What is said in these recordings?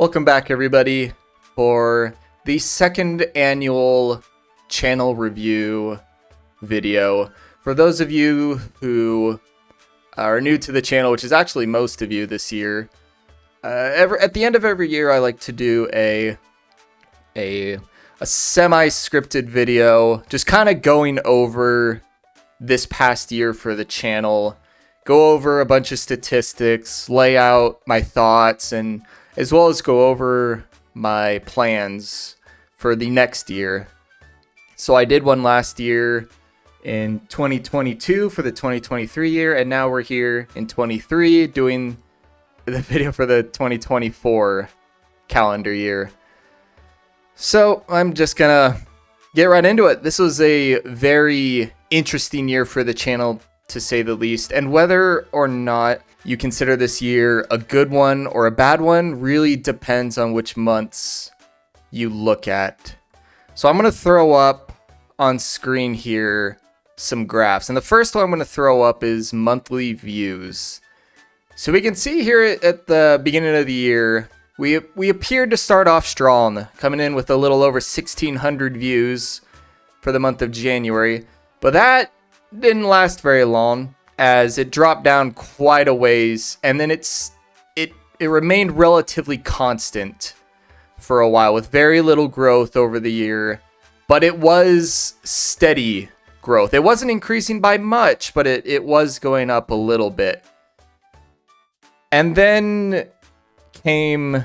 Welcome back, everybody, for the second annual channel review video. For those of you who are new to the channel, which is actually most of you this year, at the end of every year, I like to do a semi-scripted video, just kind of going over this past year for the channel, go over a bunch of statistics, lay out my thoughts, and as well as go over my plans for the next year. So I did one last year in 2022 for the 2023 year, and now we're here in 23 doing the video for the 2024 calendar year. So I'm just gonna get right into it. This was a very interesting year for the channel, to say the least, and whether or not you consider this year a good one or a bad one really depends on which months you look at. So I'm going to throw up on screen here some graphs, and the first one I'm going to throw up is monthly views. So we can see here at the beginning of the year, we appeared to start off strong, coming in with a little over 1,600 views for the month of January, but that didn't last very long, as it dropped down quite a ways, and then it remained relatively constant for a while with very little growth over the year, but it was steady growth. It wasn't increasing by much, but it was going up a little bit. And then came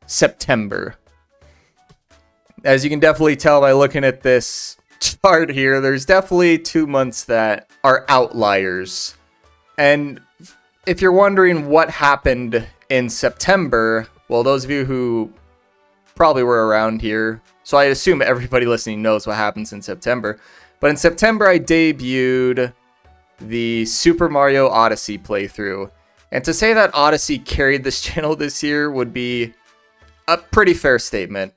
September. As you can definitely tell by looking at this chart here, there's definitely 2 months that are outliers. And if you're wondering what happened in September, well, those of you who probably were around here, so I assume everybody listening knows what happens in September. But in September, I debuted the Super Mario Odyssey playthrough. And to say that Odyssey carried this channel this year would be a pretty fair statement.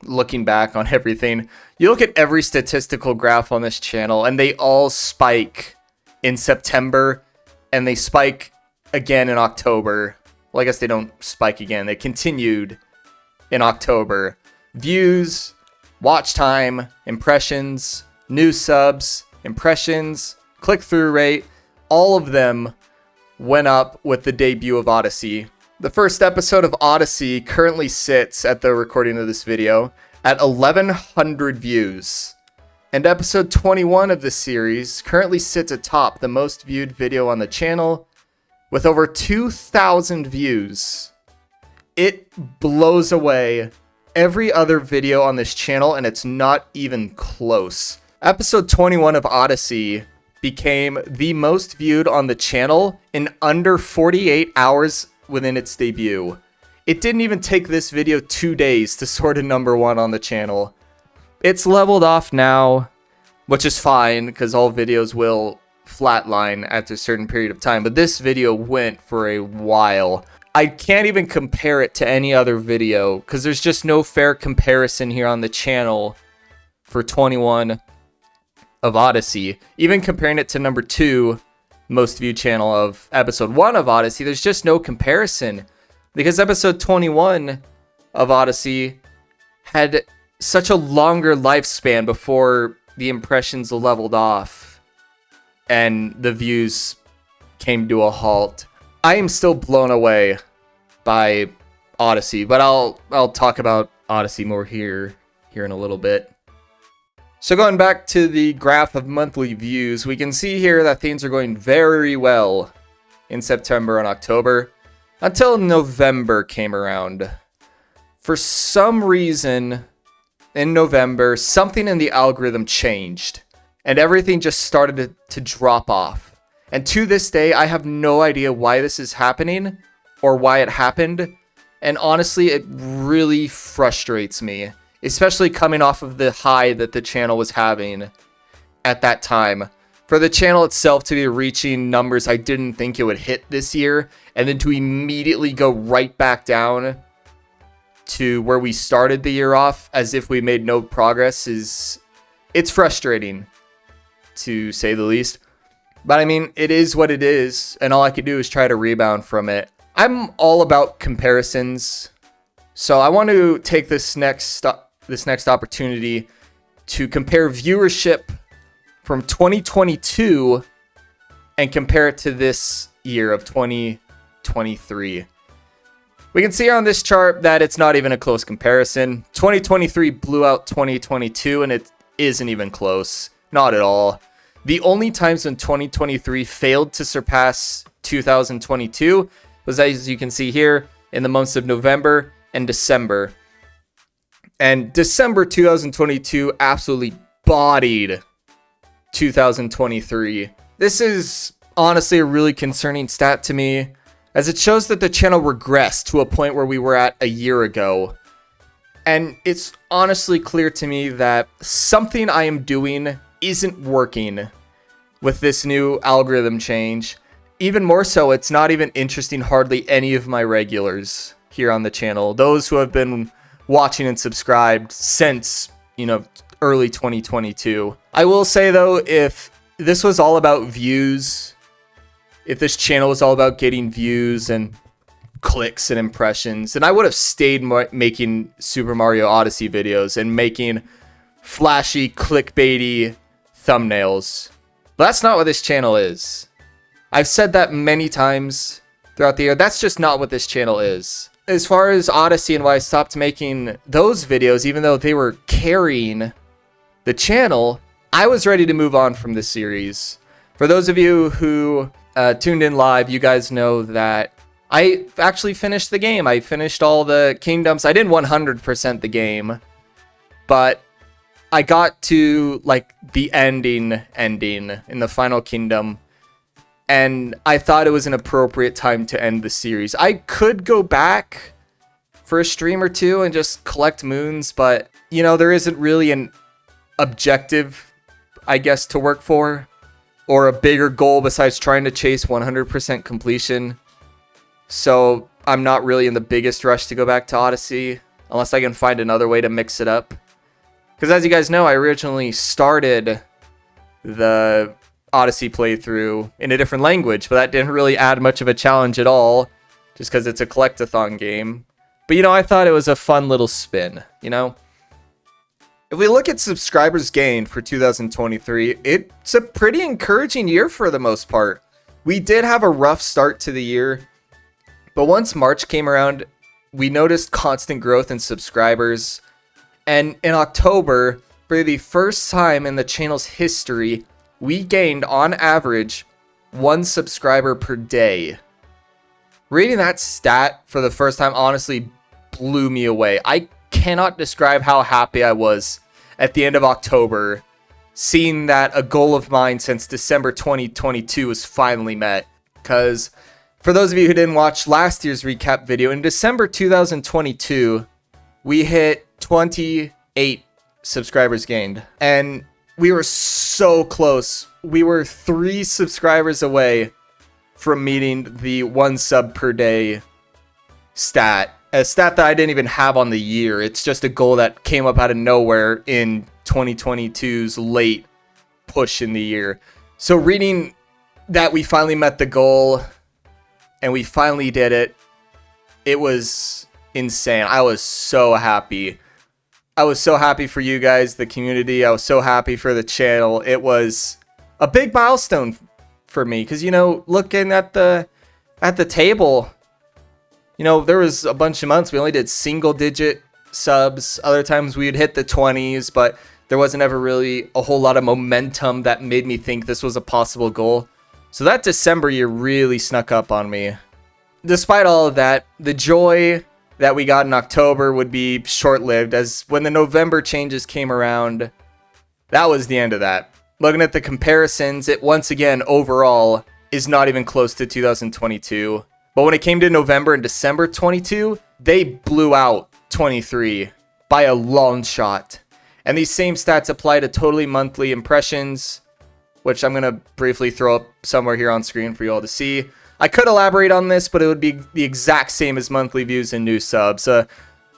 Looking back on everything, you look at every statistical graph on this channel and they all spike in September and they spike again in October. Well, I guess they don't spike again. They continued in October. Views, watch time, impressions, new subs, impressions, click-through rate, all of them went up with the debut of Odyssey. The first episode of Odyssey currently sits, at the recording of this video, at 1,100 views. And episode 21 of this series currently sits atop the most viewed video on the channel with over 2,000 views. It blows away every other video on this channel, and it's not even close. Episode 21 of Odyssey became the most viewed on the channel in under 48 hours within its debut. It didn't even take this video 2 days to soar to #1 on the channel. It's leveled off now, which is fine because all videos will flatline after a certain period of time, but this video went for a while. I can't even compare it to any other video because there's just no fair comparison here on the channel for 21 of Odyssey. Even comparing it to #2 most viewed channel of episode 1 of Odyssey, there's just no comparison because episode 21 of Odyssey had such a longer lifespan before the impressions leveled off and the views came to a halt. I am still blown away by Odyssey, but I'll talk about Odyssey more here in a little bit. So going back to the graph of monthly views, we can see here that things are going very well in September and October until November came around. For some reason, in November, something in the algorithm changed and everything just started to drop off. And to this day, I have no idea why this is happening or why it happened. And honestly, it really frustrates me, especially coming off of the high that the channel was having at that time. For the channel itself to be reaching numbers I didn't think it would hit this year, and then to immediately go right back down to where we started the year off as if we made no progress it's frustrating, to say the least. But I mean, it is what it is, and all I can do is try to rebound from it. I'm all about comparisons So I want to take this next opportunity to compare viewership from 2022 and compare it to this year of 2023. We can see on this chart that it's not even a close comparison. 2023 blew out 2022, and it isn't even close. Not at all. The only times when 2023 failed to surpass 2022 was, as you can see here, in the months of November and December. And December 2022 absolutely bodied 2023. This is honestly a really concerning stat to me, as it shows that the channel regressed to a point where we were at a year ago. And it's honestly clear to me that something I am doing isn't working with this new algorithm change. Even more so, it's not even interesting hardly any of my regulars here on the channel. Those who have been watching and subscribed since, early 2022. I will say though, if this was all about views, if this channel was all about getting views and clicks and impressions, then I would have stayed making Super Mario Odyssey videos and making flashy, clickbaity thumbnails. But that's not what this channel is. I've said that many times throughout the year. That's just not what this channel is. As far as Odyssey and why I stopped making those videos, even though they were carrying the channel, I was ready to move on from this series. For those of you who tuned in live, you guys know that I actually finished the game. I finished all the kingdoms. I didn't 100% the game, but I got to like the ending in the final kingdom, and I thought it was an appropriate time to end the series. I could go back for a stream or two and just collect moons, but there isn't really an objective, I guess, to work for, or a bigger goal besides trying to chase 100% completion. So I'm not really in the biggest rush to go back to Odyssey, unless I can find another way to mix it up. Because as you guys know, I originally started the Odyssey playthrough in a different language, but that didn't really add much of a challenge at all, just because it's a collectathon game. But I thought it was a fun little spin, If we look at subscribers gained for 2023, it's a pretty encouraging year for the most part. We did have a rough start to the year, but once March came around, we noticed constant growth in subscribers. And in October, for the first time in the channel's history, we gained on average 1 subscriber per day. Reading that stat for the first time honestly blew me away. I cannot describe how happy I was at the end of October, seeing that a goal of mine since December 2022 was finally met. Because for those of you who didn't watch last year's recap video, in December 2022, we hit 28 subscribers gained. And we were so close. We were 3 subscribers away from meeting the 1 sub per day stat. A stat that I didn't even have on the year. It's just a goal that came up out of nowhere in 2022's late push in the year. So reading that we finally met the goal and we finally did it, it was insane. I was so happy. I was so happy for you guys, the community. I was so happy for the channel. It was a big milestone for me because, looking at the table, there was a bunch of months we only did single digit subs. Other times we'd hit the 20s, but there wasn't ever really a whole lot of momentum that made me think this was a possible goal. So that December year really snuck up on me. Despite all of that, the joy that we got in October would be short-lived, as when the November changes came around, that was the end of that. Looking at the comparisons, it once again overall is not even close to 2022. But when it came to November and December 22, they blew out 23 by a long shot. And these same stats apply to totally monthly impressions, which I'm going to briefly throw up somewhere here on screen for you all to see. I could elaborate on this, but it would be the exact same as monthly views and new subs. A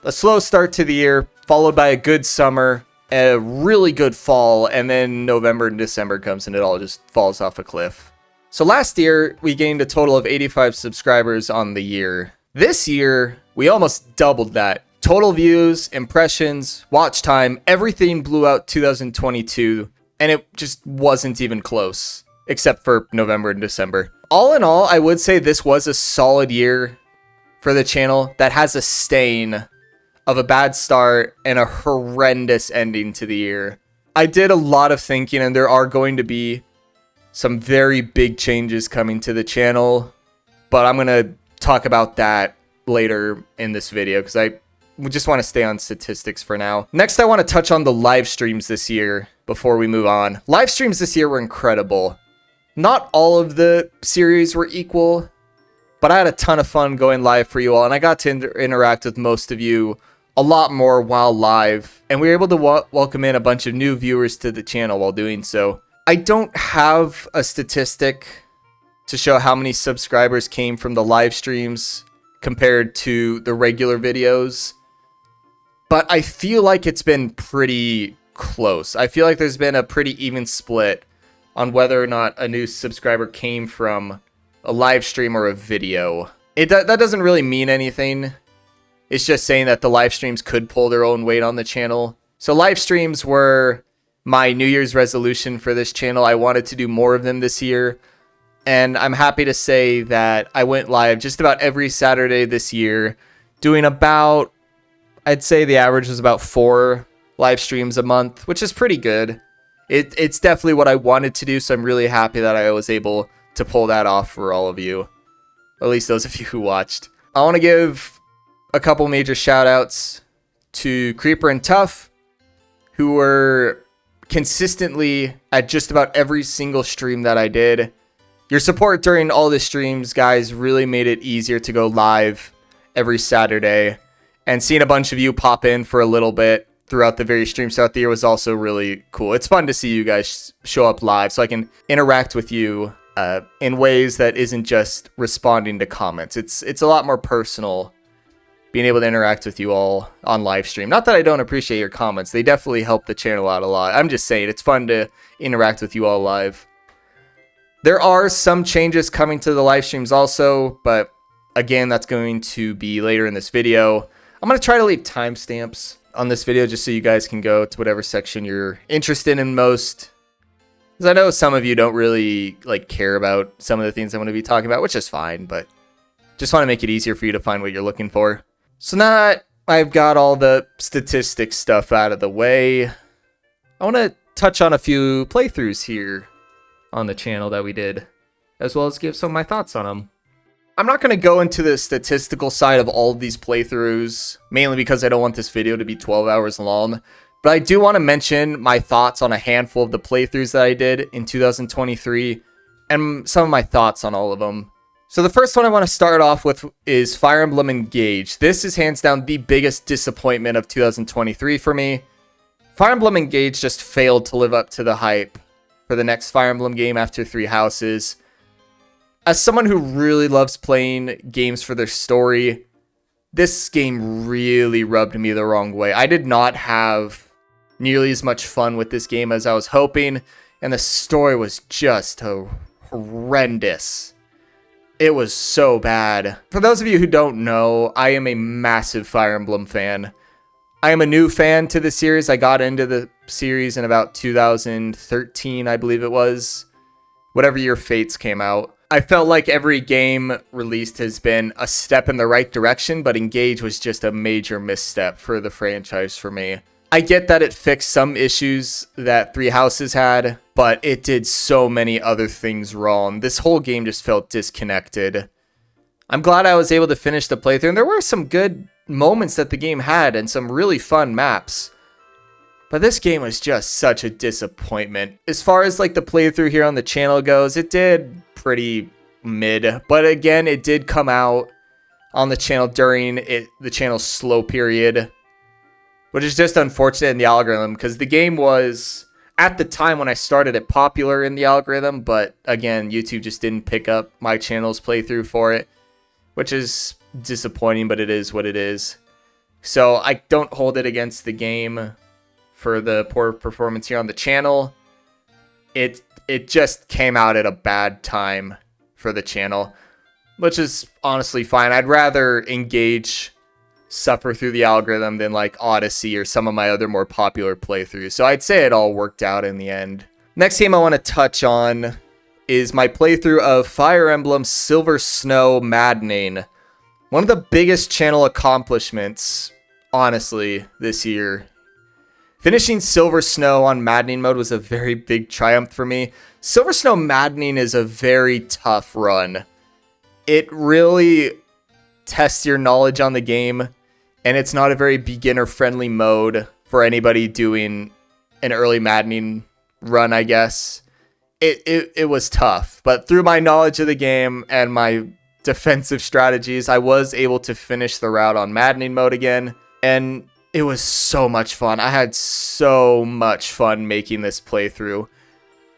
slow start to the year, followed by a good summer, a really good fall, and then November and December comes and it all just falls off a cliff. So last year, we gained a total of 85 subscribers on the year. This year, we almost doubled that total views, impressions, watch time, everything blew out 2022, and it just wasn't even close, except for November and December. All in all, I would say this was a solid year for the channel that has a stain of a bad start and a horrendous ending to the year. I did a lot of thinking, and there are going to be some very big changes coming to the channel, but I'm going to talk about that later in this video because I just want to stay on statistics for now. Next, I want to touch on the live streams this year before we move on. Live streams this year were incredible. Not all of the series were equal, but I had a ton of fun going live for you all, and I got to interact with most of you a lot more while live, and we were able to welcome in a bunch of new viewers to the channel while doing so. I don't have a statistic to show how many subscribers came from the live streams compared to the regular videos, but I feel like it's been pretty close. I feel like there's been a pretty even split on whether or not a new subscriber came from a live stream or a video. That doesn't really mean anything. It's just saying that the live streams could pull their own weight on the channel. So live streams were my New Year's resolution for this channel. I wanted to do more of them this year. And I'm happy to say that I went live just about every Saturday this year, doing about, I'd say the average was about 4 live streams a month, which is pretty good. It's definitely what I wanted to do, so I'm really happy that I was able to pull that off for all of you. At least those of you who watched. I want to give a couple major shout outs to Creeper and Tough, who were consistently at just about every single stream that I did. Your support during all the streams, guys, really made it easier to go live every Saturday. And seeing a bunch of you pop in for a little bit throughout the various streams throughout the year was also really cool. It's fun to see you guys show up live so I can interact with you in ways that isn't just responding to comments. It's a lot more personal being able to interact with you all on live stream. Not that I don't appreciate your comments. They definitely help the channel out a lot. I'm just saying it's fun to interact with you all live. There are some changes coming to the live streams also, but again, that's going to be later in this video. I'm going to try to leave timestamps on this video just so you guys can go to whatever section you're interested in most. Because I know some of you don't really care about some of the things I'm going to be talking about, which is fine, but just want to make it easier for you to find what you're looking for. So now that I've got all the statistics stuff out of the way, I want to touch on a few playthroughs here on the channel that we did, as well as give some of my thoughts on them. I'm not going to go into the statistical side of all of these playthroughs, mainly because I don't want this video to be 12 hours long, but I do want to mention my thoughts on a handful of the playthroughs that I did in 2023, and some of my thoughts on all of them. So the first one I want to start off with is Fire Emblem Engage. This is hands down the biggest disappointment of 2023 for me. Fire Emblem Engage just failed to live up to the hype for the next Fire Emblem game after Three Houses. As someone who really loves playing games for their story, this game really rubbed me the wrong way. I did not have nearly as much fun with this game as I was hoping, and the story was just horrendous. It was so bad. For those of you who don't know, I am a massive Fire Emblem fan. I am a new fan to the series. I got into the series in about 2013, I believe it was. Whatever year Fates came out. I felt like every game released has been a step in the right direction, but Engage was just a major misstep for the franchise for me. I get that it fixed some issues that Three Houses had, but it did so many other things wrong. This whole game just felt disconnected. I'm glad I was able to finish the playthrough, and there were some good moments that the game had and some really fun maps. But this game was just such a disappointment. As far as the playthrough here on the channel goes, it did pretty mid. But again, it did come out on the channel during the channel's slow period, which is just unfortunate in the algorithm because the game was, at the time when I started it, popular in the algorithm. But again, YouTube just didn't pick up my channel's playthrough for it, which is disappointing, but it is what it is. So I don't hold it against the game for the poor performance here on the channel. It just came out at a bad time for the channel, which is honestly fine. I'd rather Engage suffer through the algorithm than like Odyssey or some of my other more popular playthroughs. So I'd say it all worked out in the end. Next game I want to touch on is my playthrough of Fire Emblem Silver Snow Maddening. One of the biggest channel accomplishments, honestly, this year. Finishing Silver Snow on Maddening mode was a very big triumph for me. Silver Snow Maddening is a very tough run. It really tests your knowledge on the game, and it's not a very beginner-friendly mode for anybody doing an early Maddening run, I guess. It was tough, but through my knowledge of the game and my defensive strategies, I was able to finish the route on Maddening mode again, and it was so much fun. I had so much fun making this playthrough.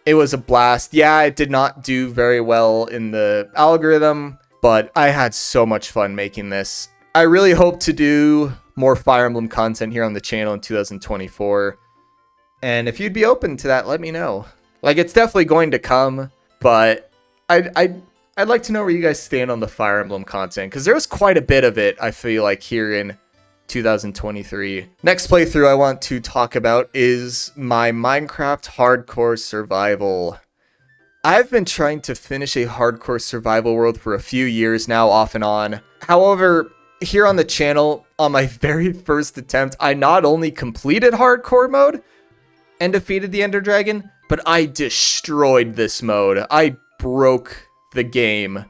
It was a blast. Yeah, it did not do very well in the algorithm, but I had so much fun making this. I really hope to do more Fire Emblem content here on the channel in 2024. And if you'd be open to that, let me know. Like, it's definitely going to come, but I'd like to know where you guys stand on the Fire Emblem content, because there was quite a bit of it, I feel like, here in 2023. Next playthrough I want to talk about is my Minecraft Hardcore Survival. I've been trying to finish a hardcore survival world for a few years now, off and on. However, here on the channel, on my very first attempt, I not only completed hardcore mode and defeated the Ender Dragon, but I destroyed this mode. I broke the game.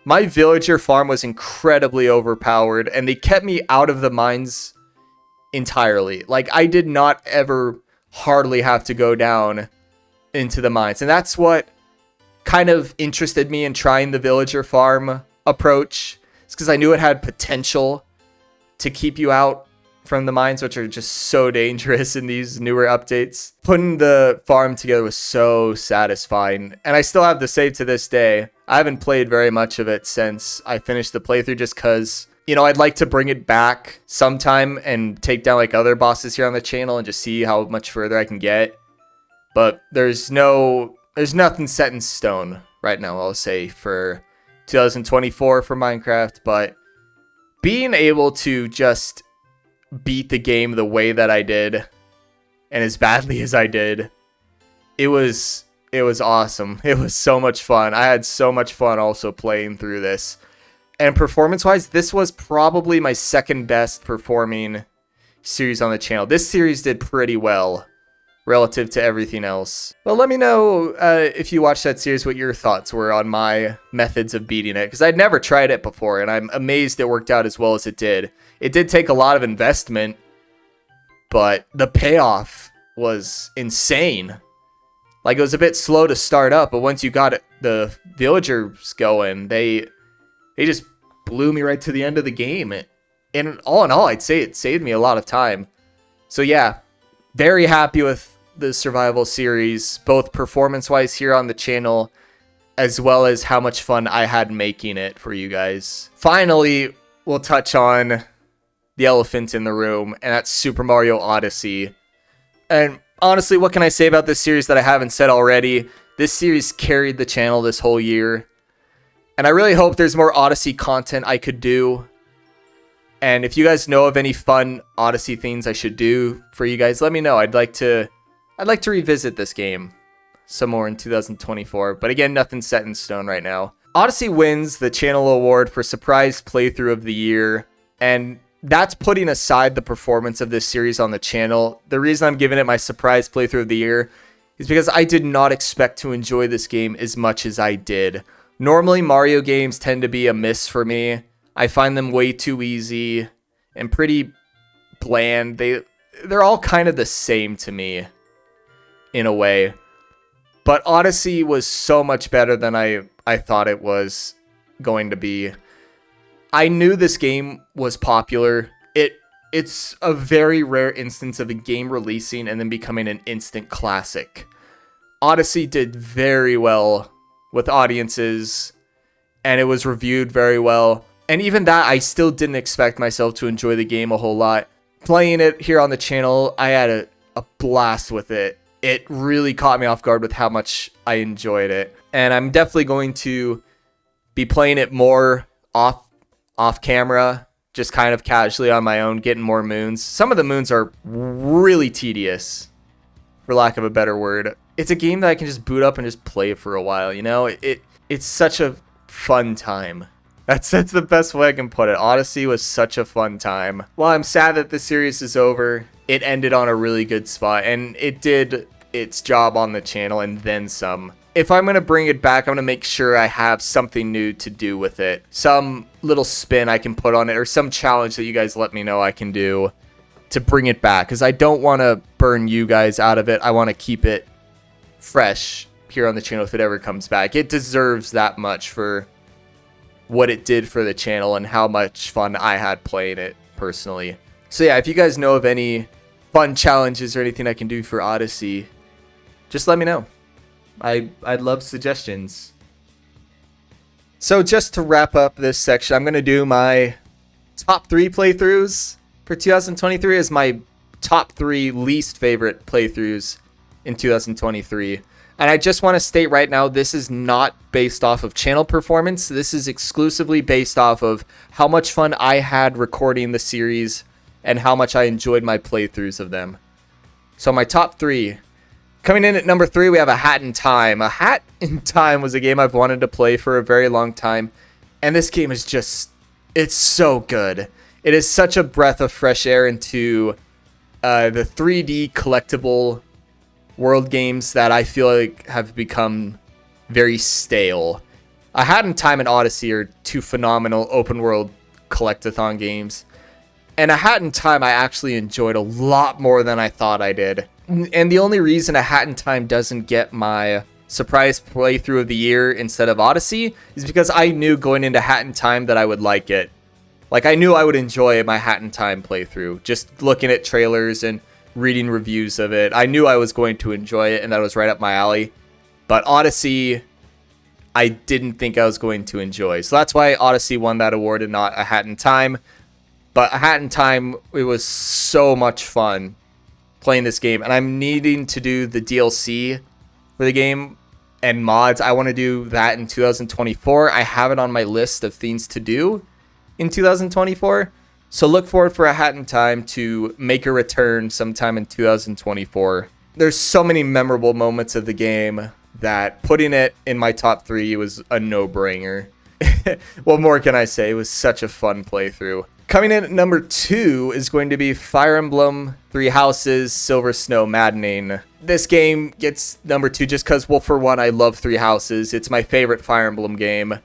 My villager farm was incredibly overpowered, and they kept me out of the mines entirely. Like, I did not ever hardly have to go down into the mines. And that's what kind of interested me in trying the villager farm approach. It's because I knew it had potential to keep you out from the mines, which are just so dangerous in these newer updates. Putting the farm together was so satisfying, and I still have the save to this day. I haven't played very much of it since I finished the playthrough, just because, you know, I'd like to bring it back sometime and take down like other bosses here on the channel and just see how much further I can get. But there's nothing set in stone right now, I'll say, for 2024 for Minecraft. But being able to just beat the game the way that I did, and as badly as I did, it was awesome. It was so much fun. I had so much fun also playing through this. And performance-wise, this was probably my second best performing series on the channel. This series did pretty well relative to everything else. Well, let me know if you watched that series what your thoughts were on my methods of beating it, because I'd never tried it before, and I'm amazed it worked out as well as it did. It did take a lot of investment, but the payoff was insane. Like, it was a bit slow to start up, but once you got the villagers going, they just blew me right to the end of the game. And all in all, I'd say it saved me a lot of time. So yeah, very happy with the survival series, both performance-wise here on the channel, as well as how much fun I had making it for you guys. Finally, we'll touch on the elephant in the room, and that's Super Mario Odyssey. And honestly, what can I say about this series that I haven't said already? This series carried the channel this whole year, and I really hope there's more Odyssey content I could do. And if you guys know of any fun Odyssey things I should do for you guys, let me know. I'd like to revisit this game some more in 2024, but again, nothing's set in stone right now. Odyssey wins the channel award for surprise playthrough of the year, and that's putting aside the performance of this series on the channel. The reason I'm giving it my surprise playthrough of the year is because I did not expect to enjoy this game as much as I did. Normally, Mario games tend to be a miss for me. I find them way too easy and pretty bland. They're all kind of the same to me, in a way. But Odyssey was so much better than I thought it was going to be. I knew this game was popular. It's a very rare instance of a game releasing and then becoming an instant classic. Odyssey did very well with audiences, and it was reviewed very well. And even that, I still didn't expect myself to enjoy the game a whole lot. Playing it here on the channel, I had a blast with it. It really caught me off guard with how much I enjoyed it. And I'm definitely going to be playing it more off camera, just kind of casually on my own, getting more moons. Some of the moons are really tedious, for lack of a better word. It's a game that I can just boot up and just play for a while, you know? It's such a fun time. That's the best way I can put it. Odyssey was such a fun time. While I'm sad that the series is over, it ended on a really good spot, and it did its job on the channel and then some. If I'm going to bring it back, I'm going to make sure I have something new to do with it. Some little spin I can put on it, or some challenge that you guys let me know I can do to bring it back. Because I don't want to burn you guys out of it. I want to keep it fresh here on the channel if it ever comes back. It deserves that much for what it did for the channel and how much fun I had playing it personally. So yeah, if you guys know of any fun challenges or anything I can do for Odyssey, just let me know. I'd love suggestions. So just to wrap up this section, I'm going to do my top 3 playthroughs for 2023 as my top 3 least favorite playthroughs in 2023. And I just want to state right now, this is not based off of channel performance. This is exclusively based off of how much fun I had recording the series and how much I enjoyed my playthroughs of them. So my top 3. Coming in at number 3, we have A Hat in Time. A Hat in Time was a game I've wanted to play for a very long time. And this game is just, it's so good. It is such a breath of fresh air into the 3D collectible world games that I feel like have become very stale. A Hat in Time and Odyssey are 2 phenomenal open world collectathon games. And A Hat in Time I actually enjoyed a lot more than I thought I did. And the only reason A Hat in Time doesn't get my surprise playthrough of the year instead of Odyssey is because I knew going into Hat in Time that I would like it. Like, I knew I would enjoy my Hat in Time playthrough. Just looking at trailers and reading reviews of it, I knew I was going to enjoy it, and that was right up my alley. But Odyssey, I didn't think I was going to enjoy. So that's why Odyssey won that award and not A Hat in Time. But A Hat in Time, it was so much fun playing this game, and I'm needing to do the DLC for the game and mods. I want to do that in 2024. I have it on my list of things to do in 2024. So look forward for A Hat in Time to make a return sometime in 2024. There's so many memorable moments of the game that putting it in my top 3 was a no-brainer. What more can I say? It was such a fun playthrough. Coming in at number 2 is going to be Fire Emblem 3 Houses Silver Snow Maddening. This game gets number 2 just because, well, for one, I love 3 Houses. It's my favorite Fire Emblem game.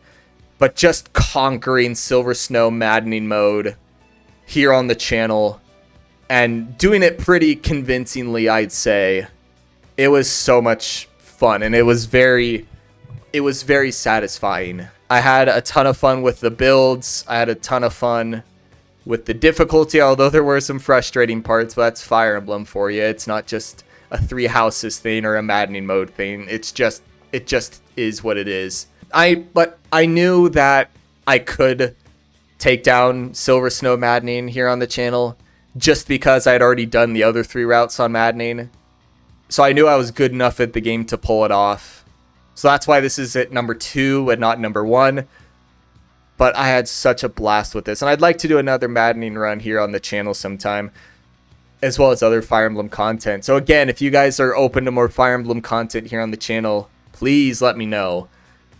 But just conquering Silver Snow Maddening mode here on the channel and doing it pretty convincingly, I'd say. It was so much fun, and it was very satisfying. I had a ton of fun with the builds. I had a ton of fun with the difficulty, although there were some frustrating parts, but that's Fire Emblem for you. It's not just a 3 Houses thing or a maddening mode thing. It just is what it is. But I knew that I could take down Silver Snow Maddening here on the channel just because I had already done the other 3 routes on Maddening. So I knew I was good enough at the game to pull it off. So that's why this is at number 2 and not number 1. But I had such a blast with this. And I'd like to do another Maddening run here on the channel sometime, as well as other Fire Emblem content. So again, if you guys are open to more Fire Emblem content here on the channel, please let me know.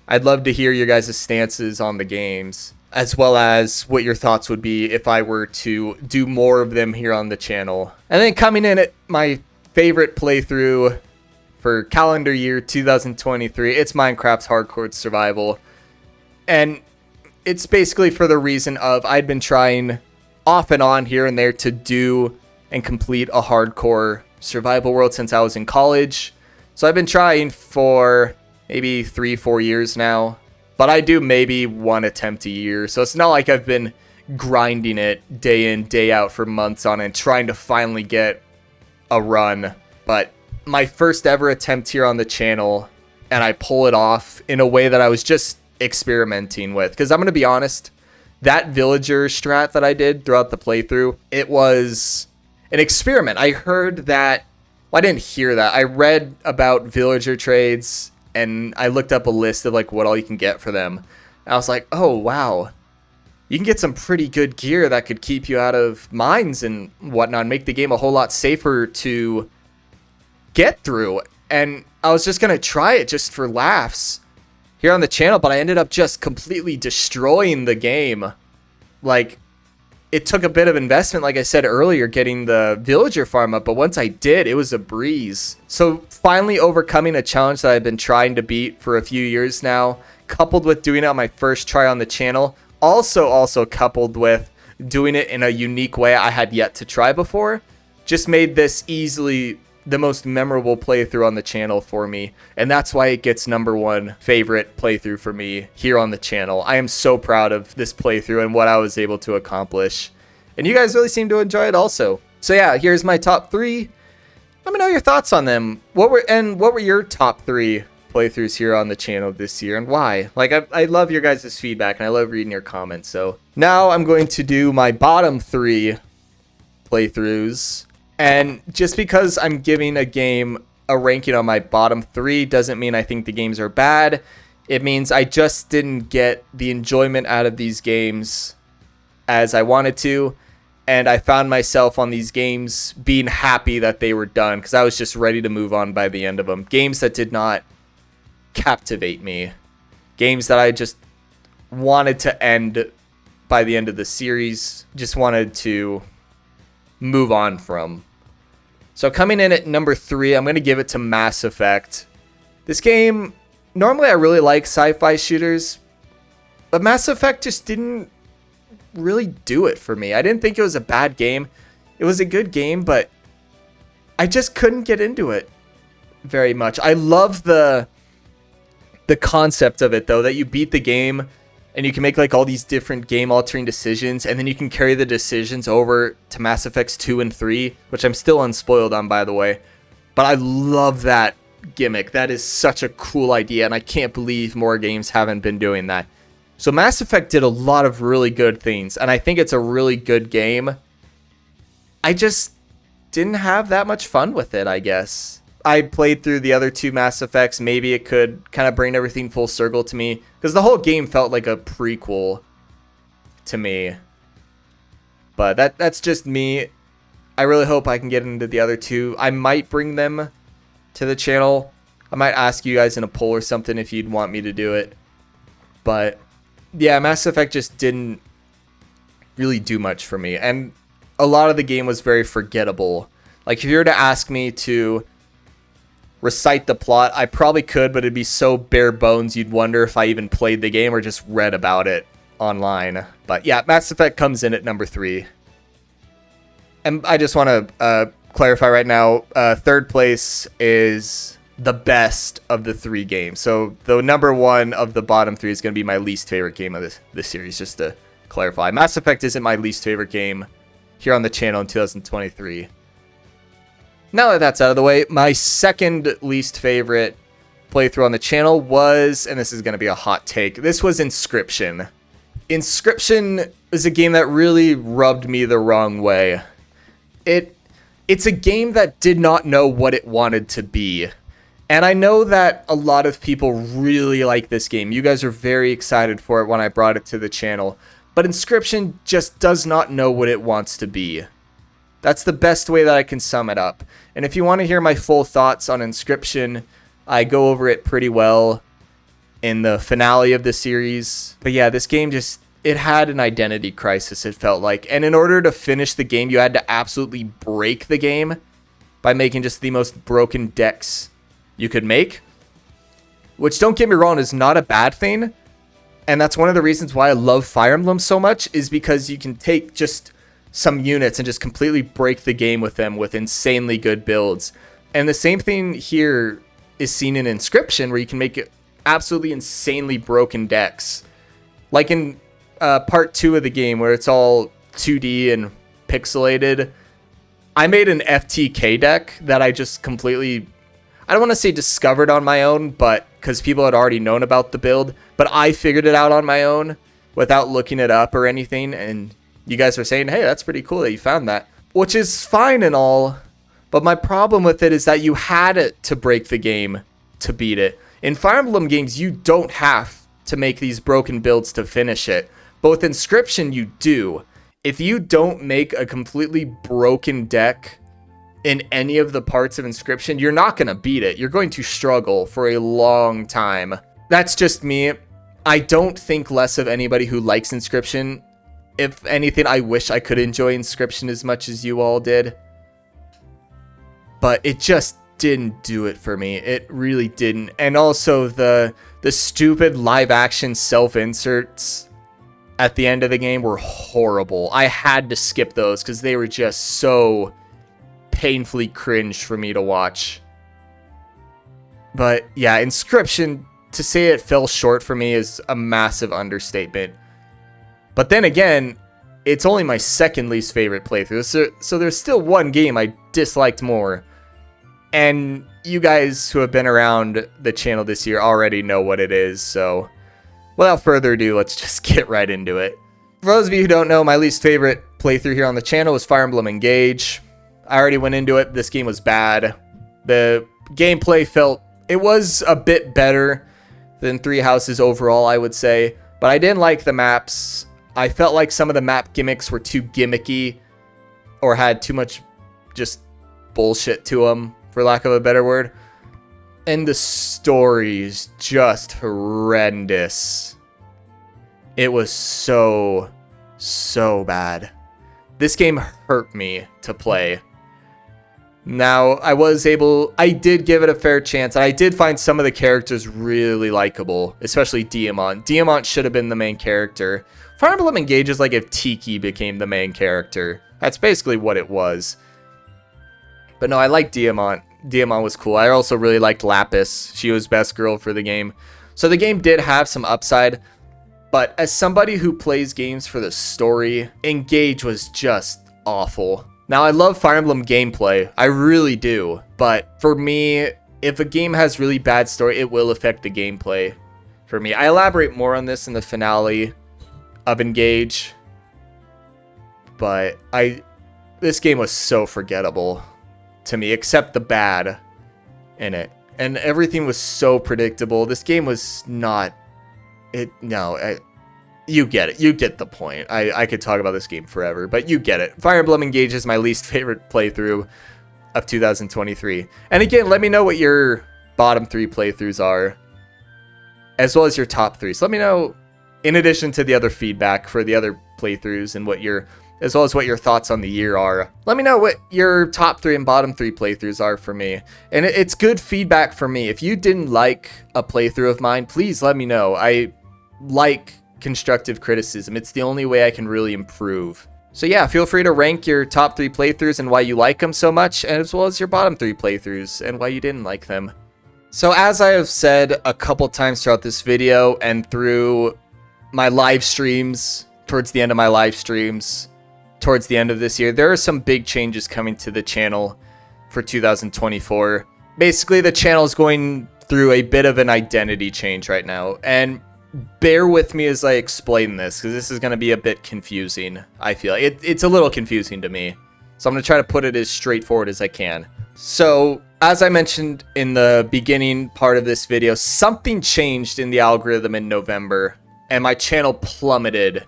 I'd love to hear your guys' stances on the games, as well as what your thoughts would be if I were to do more of them here on the channel. And then coming in at my favorite playthrough for calendar year 2023, it's Minecraft's Hardcore Survival. And it's basically for the reason of I'd been trying off and on here and there to do and complete a hardcore survival world since I was in college. So I've been trying for maybe 3-4 years now, but I do maybe 1 attempt a year. So it's not like I've been grinding it day in, day out for months on and trying to finally get a run. But my first ever attempt here on the channel, and I pull it off in a way that I was just experimenting with. Because I'm going to be honest, that villager strat that I did throughout the playthrough, it was an experiment. I heard that, well, I didn't hear that. I read about villager trades, and I looked up a list of like what all you can get for them. And I was like, oh, wow. you can get some pretty good gear that could keep you out of mines and whatnot, and make the game a whole lot safer to get through. And I was just going to try it just for laughs here on the channel, but I ended up just completely destroying the game. Like, it took a bit of investment, like I said earlier, getting the villager farm up, but once I did, it was a breeze. So finally overcoming a challenge that I've been trying to beat for a few years now, coupled with doing it on my first try on the channel, also coupled with doing it in a unique way I had yet to try before, just made this easily the most memorable playthrough on the channel for me. And that's why it gets #1 favorite playthrough for me here on the channel. I am so proud of this playthrough and what I was able to accomplish. And you guys really seem to enjoy it also. So yeah, here's my top 3. Let me know your thoughts on them. What were your top 3 playthroughs here on the channel this year, and why? Like, I love your guys' feedback, and I love reading your comments. So now I'm going to do my bottom 3 playthroughs. And just because I'm giving a game a ranking on my bottom 3 doesn't mean I think the games are bad. It means I just didn't get the enjoyment out of these games as I wanted to. And I found myself on these games being happy that they were done, because I was just ready to move on by the end of them. Games that did not captivate me. Games that I just wanted to end by the end of the series. Just wanted to move on from. So coming in at number 3, I'm going to give it to Mass Effect. This game, normally I really like sci-fi shooters, but Mass Effect just didn't really do it for me. I didn't think it was a bad game. It was a good game, but I just couldn't get into it very much. I love the concept of it, though, that you beat the game and you can make like all these different game-altering decisions, and then you can carry the decisions over to Mass Effects 2 and 3, which I'm still unspoiled on, by the way. But I love that gimmick. That is such a cool idea, and I can't believe more games haven't been doing that. So Mass Effect did a lot of really good things, and I think it's a really good game. I just didn't have that much fun with it, I guess. I played through the other 2 Mass Effects. Maybe it could kind of bring everything full circle to me, because the whole game felt like a prequel to me. But that's just me. I really hope I can get into the other 2. I might bring them to the channel. I might ask you guys in a poll or something if you'd want me to do it. But yeah, Mass Effect just didn't really do much for me. And a lot of the game was very forgettable. Like, if you were to ask me to recite the plot, I probably could, but it'd be so bare bones you'd wonder if I even played the game or just read about it online. But yeah, Mass Effect comes in at number 3. And I just want to clarify right now, 3rd place is the best of the 3 games. So the number 1 of the bottom 3 is going to be my least favorite game of this series, just to clarify. Mass Effect isn't my least favorite game here on the channel in 2023. Now that that's out of the way, my second least favorite playthrough on the channel was, and this is going to be a hot take, this was Inscription. Inscription is a game that really rubbed me the wrong way. It's a game that did not know what it wanted to be. And I know that a lot of people really like this game. You guys are very excited for it when I brought it to the channel. But Inscription just does not know what it wants to be. That's the best way that I can sum it up. And if you want to hear my full thoughts on Inscription, I go over it pretty well in the finale of the series. But yeah, this game just, it had an identity crisis, it felt like. And in order to finish the game, you had to absolutely break the game by making just the most broken decks you could make. Which, don't get me wrong, is not a bad thing. And that's one of the reasons why I love Fire Emblem so much, is because you can take just some units and just completely break the game with them with insanely good builds. And the same thing here is seen in Inscription, where you can make absolutely insanely broken decks. Like in part 2 of the game, where it's all 2D and pixelated, I made an FTK deck that I just completely, I don't want to say discovered on my own, but because people had already known about the build, but I figured it out on my own without looking it up or anything. And you guys are saying, hey, that's pretty cool that you found that, which is fine and all. But my problem with it is that you had to break the game to beat it. In Fire Emblem games, you don't have to make these broken builds to finish it. But with Inscription, you do. If you don't make a completely broken deck in any of the parts of Inscription, you're not going to beat it. You're going to struggle for a long time. That's just me. I don't think less of anybody who likes Inscription. If anything, I wish I could enjoy Inscription as much as you all did. But it just didn't do it for me. It really didn't. And also the stupid live action self-inserts at the end of the game were horrible. I had to skip those because they were just so painfully cringe for me to watch. But yeah, Inscription, to say it fell short for me is a massive understatement. But then again, it's only my second least favorite playthrough, so there's still one game I disliked more. And you guys who have been around the channel this year already know what it is, so without further ado, let's just get right into it. For those of you who don't know, my least favorite playthrough here on the channel was Fire Emblem Engage. I already went into it. This game was bad. The gameplay it was a bit better than Three Houses overall, I would say, but I didn't like the maps. I felt like some of the map gimmicks were too gimmicky or had too much just bullshit to them, for lack of a better word. And the story is just horrendous. It was so bad. This game hurt me to play. Now, I did give it a fair chance, and I did find some of the characters really likable, especially Diamant. Diamant should have been the main character. Fire Emblem Engage is like if Tiki became the main character. That's basically what it was. But no, I liked Diamant. Diamant was cool. I also really liked Lapis. She was best girl for the game. So the game did have some upside, but as somebody who plays games for the story, Engage was just awful. Now, I love Fire Emblem gameplay. I really do. But for me, if a game has really bad story, it will affect the gameplay for me. I elaborate more on this in the finale of Engage. But this game was so forgettable to me, except the bad in it. And everything was so predictable. This game was not... You get it. You get the point. I could talk about this game forever, but you get it. Fire Emblem Engage is my least favorite playthrough of 2023. And again, let me know what your bottom 3 playthroughs are, as well as your top 3. So let me know, in addition to the other feedback for the other playthroughs, and as well as what your thoughts on the year are. Let me know what your top 3 and bottom 3 playthroughs are for me. And it's good feedback for me. If you didn't like a playthrough of mine, please let me know. I like constructive criticism. It's the only way I can really improve. So yeah, feel free to rank your top 3 playthroughs and why you like them so much, as well as your bottom 3 playthroughs and why you didn't like them. So as I have said a couple times throughout this video and through my live streams, towards the end of my live streams, towards the end of this year, there are some big changes coming to the channel for 2024. Basically, the channel is going through a bit of an identity change right now, and bear with me as I explain this, because this is going to be a bit confusing. I feel like it's a little confusing to me, so I'm going to try to put it as straightforward as I can. So, as I mentioned in the beginning part of this video, something changed in the algorithm in November, and my channel plummeted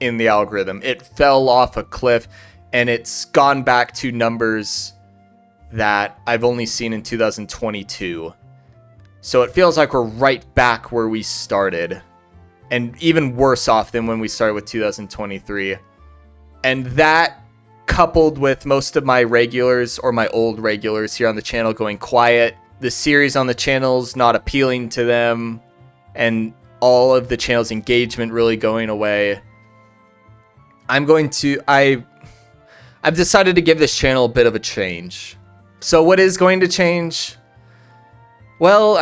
in the algorithm. It fell off a cliff, and it's gone back to numbers that I've only seen in 2022. So it feels like we're right back where we started, and even worse off than when we started with 2023. And that, coupled with most of my regulars, or my old regulars here on the channel, going quiet, the series on the channel's not appealing to them, and all of the channel's engagement really going away, I've decided to give this channel a bit of a change. So what is going to change? Well,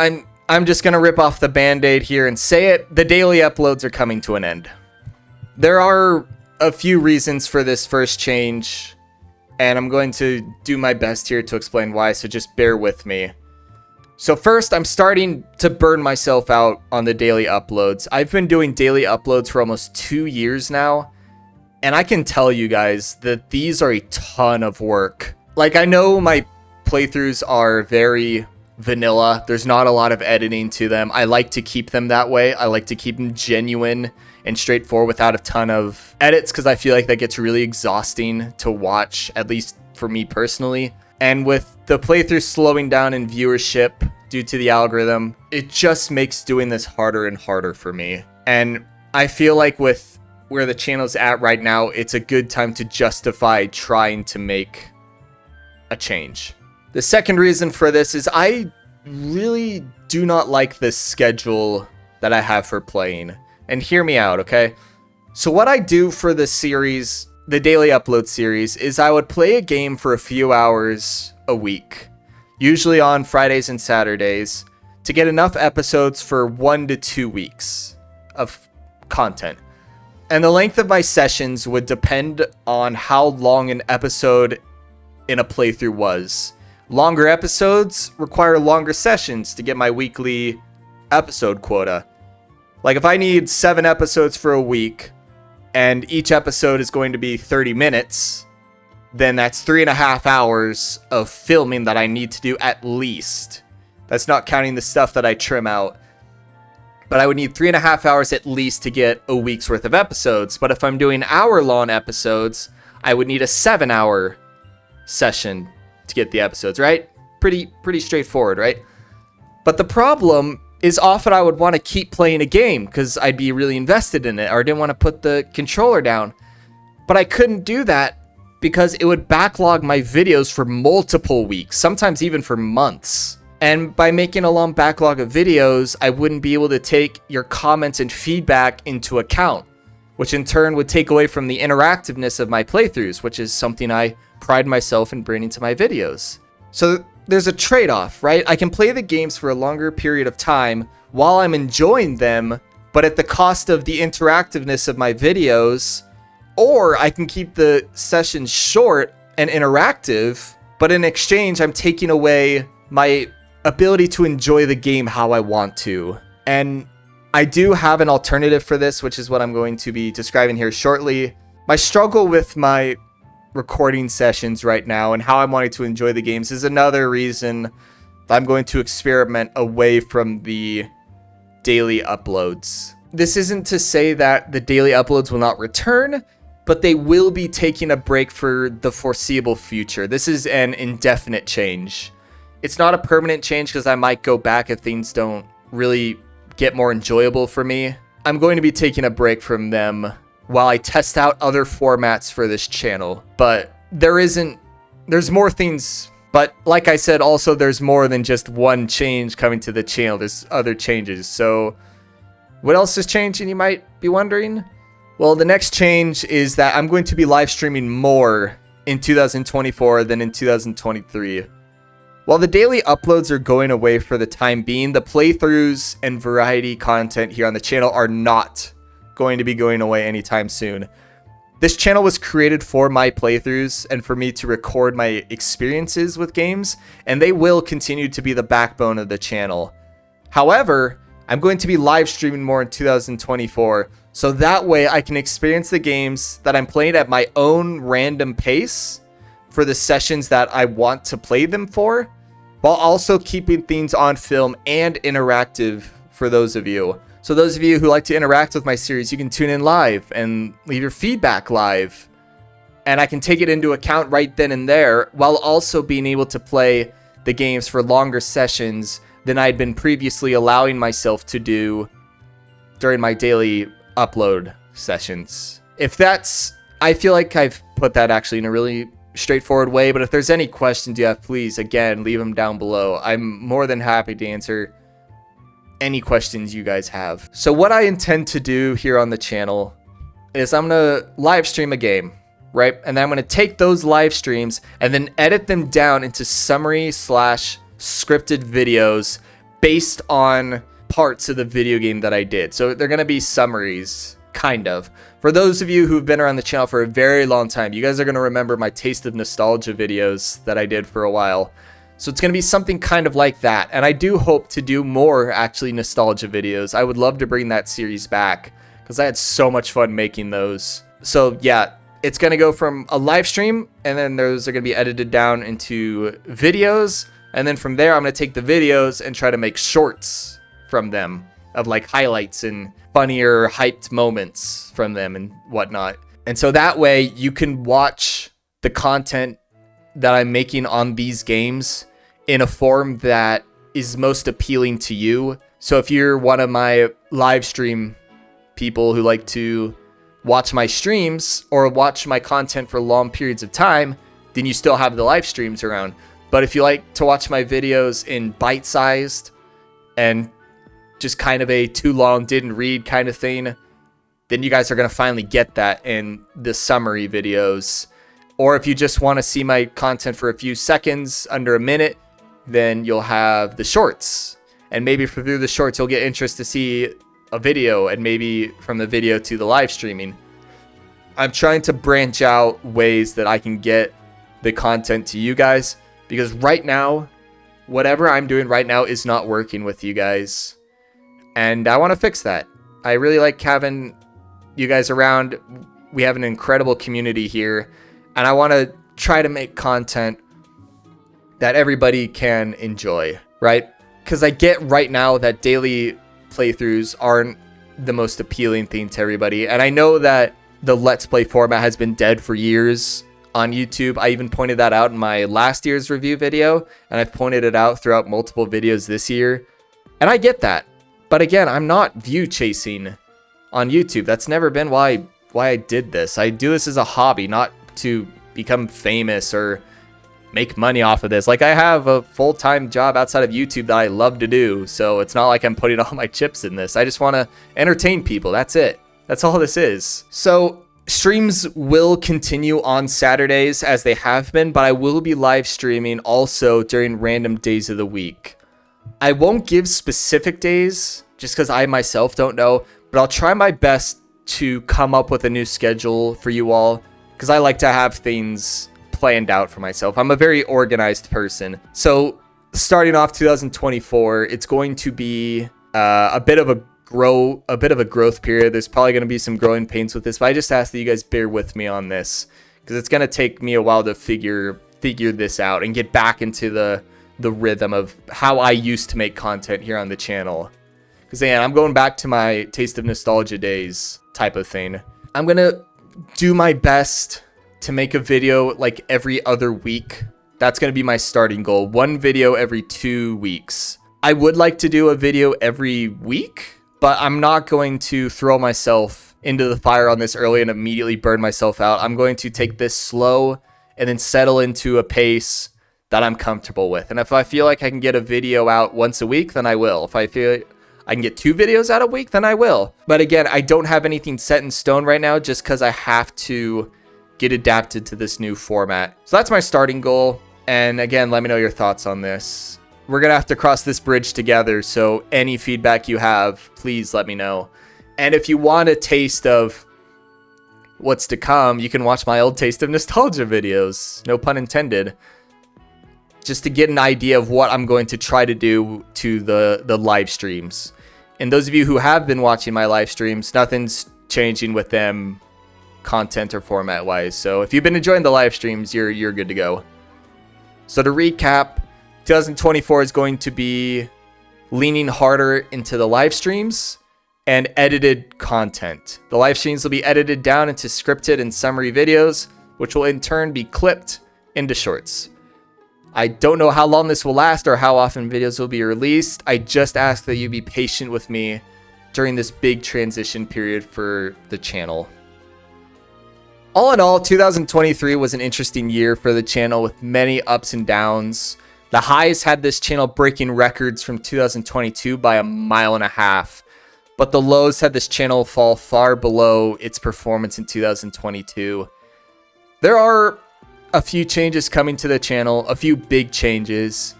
I'm just going to rip off the band-aid here and say it. The daily uploads are coming to an end. There are a few reasons for this first change, and I'm going to do my best here to explain why, so just bear with me. So first, I'm starting to burn myself out on the daily uploads. I've been doing daily uploads for almost 2 years now, and I can tell you guys that these are a ton of work. Like, I know my playthroughs are very vanilla. There's not a lot of editing to them. I like to keep them that way. I like to keep them genuine and straightforward without a ton of edits, because I feel like that gets really exhausting to watch, at least for me personally. And with the playthrough slowing down in viewership due to the algorithm, it just makes doing this harder and harder for me. And I feel like with where the channel's at right now, it's a good time to justify trying to make a change. The second reason for this is I really do not like this schedule that I have for playing. And hear me out, okay? So what I do for the series, the daily upload series, is I would play a game for a few hours a week, usually on Fridays and Saturdays, to get enough episodes for 1 to 2 weeks of content. And the length of my sessions would depend on how long an episode in a playthrough was. Longer episodes require longer sessions to get my weekly episode quota. Like if I need 7 episodes for a week and each episode is going to be 30 minutes, then that's 3.5 hours of filming that I need to do at least. That's not counting the stuff that I trim out. But I would need 3.5 hours at least to get a week's worth of episodes. But if I'm doing hour-long episodes, I would need a 7-hour session to get the episodes, right? Pretty straightforward, right? But the problem is often I would want to keep playing a game because I'd be really invested in it, or I didn't want to put the controller down. But I couldn't do that because it would backlog my videos for multiple weeks, sometimes even for months. And by making a long backlog of videos, I wouldn't be able to take your comments and feedback into account, which in turn would take away from the interactiveness of my playthroughs, which is something I pride myself in bringing to my videos. So there's a trade-off, right? I can play the games for a longer period of time while I'm enjoying them, but at the cost of the interactiveness of my videos, or I can keep the sessions short and interactive, but in exchange, I'm taking away my ability to enjoy the game how I want to. And I do have an alternative for this, which is what I'm going to be describing here shortly. My struggle with my recording sessions right now and how I'm wanting to enjoy the games is another reason I'm going to experiment away from the daily uploads. This isn't to say that the daily uploads will not return, but they will be taking a break for the foreseeable future. This is an indefinite change. It's not a permanent change because I might go back if things don't really get more enjoyable for me. I'm going to be taking a break from them while I test out other formats for this channel. But there's more things. But like I said, also there's more than just one change coming to the channel. There's other changes. So what else is changing, you might be wondering? Well, the next change is that I'm going to be live streaming more in 2024 than in 2023. While the daily uploads are going away for the time being, the playthroughs and variety content here on the channel are not going to be going away anytime soon. This channel was created for my playthroughs and for me to record my experiences with games, and they will continue to be the backbone of the channel. However, I'm going to be live streaming more in 2024, so that way I can experience the games that I'm playing at my own random pace for the sessions that I want to play them for, while also keeping things on film and interactive for those of you. So those of you who like to interact with my series, you can tune in live and leave your feedback live. And I can take it into account right then and there, while also being able to play the games for longer sessions than I'd been previously allowing myself to do during my daily upload sessions. I feel like I've put that actually in a really straightforward way, but if there's any questions you have, please, again, leave them down below. I'm more than happy to answer any questions you guys have. So what I intend to do here on the channel is I'm gonna live stream a game, right? And then I'm gonna take those live streams and then edit them down into summary/scripted videos based on parts of the video game that I did. So they're gonna be summaries, kind of. For those of you who've been around the channel for a very long time, you guys are going to remember my Taste of Nostalgia videos that I did for a while. So it's going to be something kind of like that. And I do hope to do more actually nostalgia videos. I would love to bring that series back because I had so much fun making those. So yeah, it's going to go from a live stream and then those are going to be edited down into videos. And then from there, I'm going to take the videos and try to make shorts from them of like highlights and funnier, hyped moments from them and whatnot. And so that way you can watch the content that I'm making on these games in a form that is most appealing to you. So if you're one of my live stream people who like to watch my streams or watch my content for long periods of time, then you still have the live streams around. But if you like to watch my videos in bite-sized and just kind of a too long didn't read kind of thing, then you guys are going to finally get that in the summary videos. Or if you just want to see my content for a few seconds, under a minute, then you'll have the shorts. And maybe through the shorts, you'll get interest to see a video, and maybe from the video to the live streaming. I'm trying to branch out ways that I can get the content to you guys, because right now, whatever I'm doing right now is not working with you guys. And I want to fix that. I really like having you guys around. We have an incredible community here, and I want to try to make content that everybody can enjoy, right? Because I get right now that daily playthroughs aren't the most appealing thing to everybody. And I know that the Let's Play format has been dead for years on YouTube. I even pointed that out in my last year's review video, and I've pointed it out throughout multiple videos this year. And I get that. But again, I'm not view chasing on YouTube. That's never been why I did this. I do this as a hobby, not to become famous or make money off of this. Like, I have a full-time job outside of YouTube that I love to do, so it's not like I'm putting all my chips in this. I just want to entertain people. That's it. That's all this is. So streams will continue on Saturdays as they have been, but I will be live streaming also during random days of the week. I won't give specific days just because I myself don't know, but I'll try my best to come up with a new schedule for you all, because I like to have things planned out for myself. I'm a very organized person. So starting off 2024, it's going to be a bit of a growth period. There's probably going to be some growing pains with this, but I just ask that you guys bear with me on this, because it's going to take me a while to figure this out and get back into the rhythm of how I used to make content here on the channel. Because again, I'm going back to my Taste of Nostalgia days type of thing. I'm going to do my best to make a video like every other week. That's going to be my starting goal. One video every 2 weeks. I would like to do a video every week, but I'm not going to throw myself into the fire on this early and immediately burn myself out. I'm going to take this slow and then settle into a pace that I'm comfortable with. And if I feel like I can get a video out once a week, then I will. If I feel I can get 2 videos out a week, then I will. But again, I don't have anything set in stone right now just because I have to get adapted to this new format. So that's my starting goal. And again, let me know your thoughts on this. We're going to have to cross this bridge together. So any feedback you have, please let me know. And if you want a taste of what's to come, you can watch my old Taste of Nostalgia videos. No pun intended. Just to get an idea of what I'm going to try to do to the live streams. And those of you who have been watching my live streams, nothing's changing with them content or format wise. So if you've been enjoying the live streams, you're good to go. So to recap, 2024 is going to be leaning harder into the live streams and edited content. The live streams will be edited down into scripted and summary videos, which will in turn be clipped into shorts. I don't know how long this will last or how often videos will be released. I just ask that you be patient with me during this big transition period for the channel. All in all, 2023 was an interesting year for the channel with many ups and downs. The highs had this channel breaking records from 2022 by 1.5 miles, but the lows had this channel fall far below its performance in 2022. There are a few changes coming to the channel, a few big changes,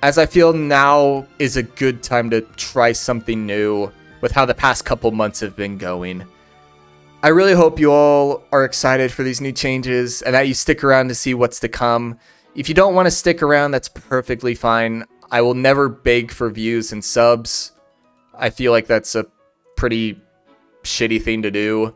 as I feel now is a good time to try something new with how the past couple months have been going. I really hope you all are excited for these new changes and that you stick around to see what's to come. If you don't want to stick around, that's perfectly fine. I will never beg for views and subs. I feel like that's a pretty shitty thing to do.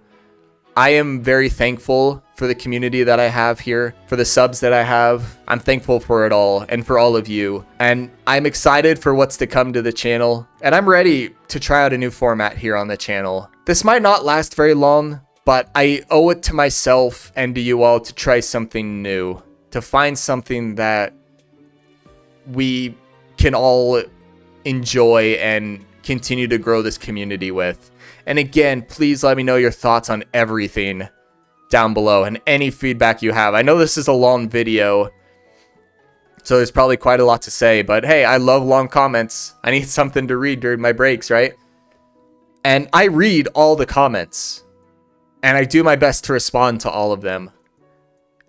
I am very thankful for the community that I have here, for the subs that I have. I'm thankful for it all and for all of you. And I'm excited for what's to come to the channel. And I'm ready to try out a new format here on the channel. This might not last very long, but I owe it to myself and to you all to try something new, to find something that we can all enjoy and continue to grow this community with. And again, please let me know your thoughts on everything down below and any feedback you have. I know this is a long video, so there's probably quite a lot to say, but hey, I love long comments. I need something to read during my breaks, right? And I read all the comments, and I do my best to respond to all of them.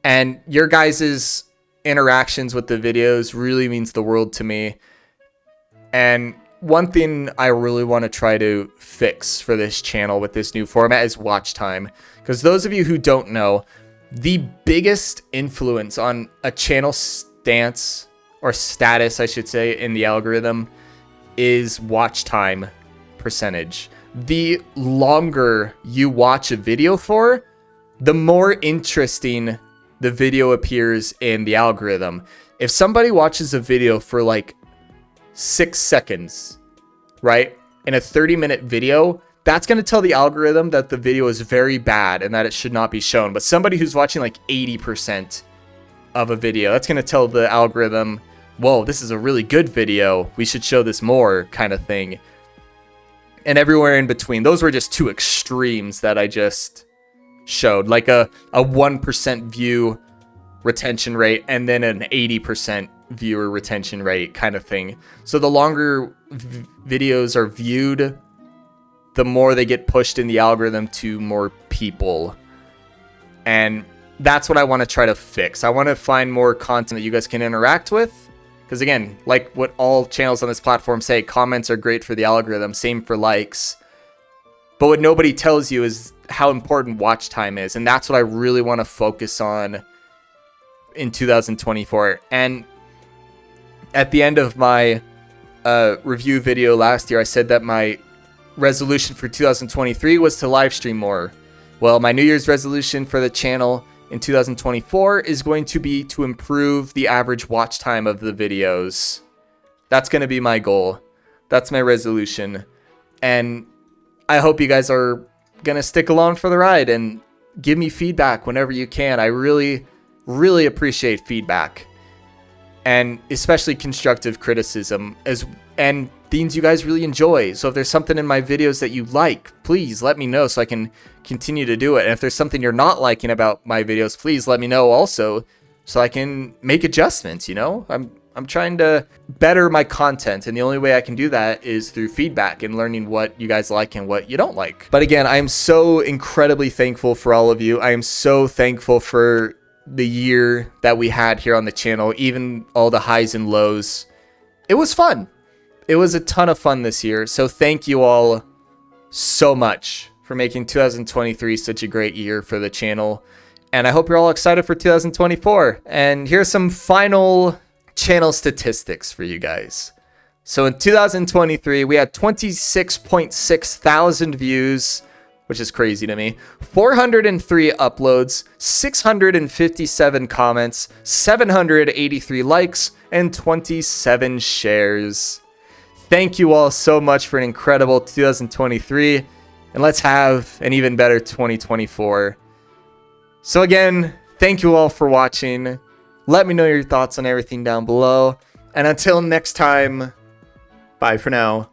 And your guys' interactions with the videos really means the world to me. And one thing I really want to try to fix for this channel with this new format is watch time. Because those of you who don't know, the biggest influence on a channel stance, or status I should say, in the algorithm is watch time percentage. The longer you watch a video for, the more interesting the video appears in the algorithm. If somebody watches a video for like 6 seconds, right, in a 30-minute video, that's going to tell the algorithm that the video is very bad and that it should not be shown. But somebody who's watching like 80% of a video, that's going to tell the algorithm, whoa, this is a really good video, we should show this more, kind of thing. And everywhere in between. Those were just two extremes that I just showed, like a 1% view retention rate and then an 80% viewer retention rate kind of thing. So the longer videos are viewed, the more they get pushed in the algorithm to more people. And that's what I want to try to fix. I want to find more content that you guys can interact with. Because again, like what all channels on this platform say, comments are great for the algorithm, same for likes. But what nobody tells you is how important watch time is. And that's what I really want to focus on in 2024. And at the end of my review video last year, I said that my resolution for 2023 was to live stream more. Well, my New Year's resolution for the channel in 2024 is going to be to improve the average watch time of the videos. That's going to be my goal. That's my resolution. And I hope you guys are going to stick along for the ride and give me feedback whenever you can. I really, really appreciate feedback. And especially constructive criticism and things you guys really enjoy. So if there's something in my videos that you like, please let me know so I can continue to do it. And if there's something you're not liking about my videos, please let me know also so I can make adjustments, you know? I'm trying to better my content, and the only way I can do that is through feedback and learning what you guys like and what you don't like. But again, I am so incredibly thankful for all of you. I am so thankful for the year that we had here on the channel, even all the highs and lows. It was fun. It was a ton of fun this year. So thank you all so much for making 2023 such a great year for the channel. And I hope you're all excited for 2024. And here's some final channel statistics for you guys. So in 2023, we had 26.6 thousand views, which is crazy to me, 403 uploads, 657 comments, 783 likes, and 27 shares. Thank you all so much for an incredible 2023, and let's have an even better 2024. So again, thank you all for watching. Let me know your thoughts on everything down below, and until next time, bye for now.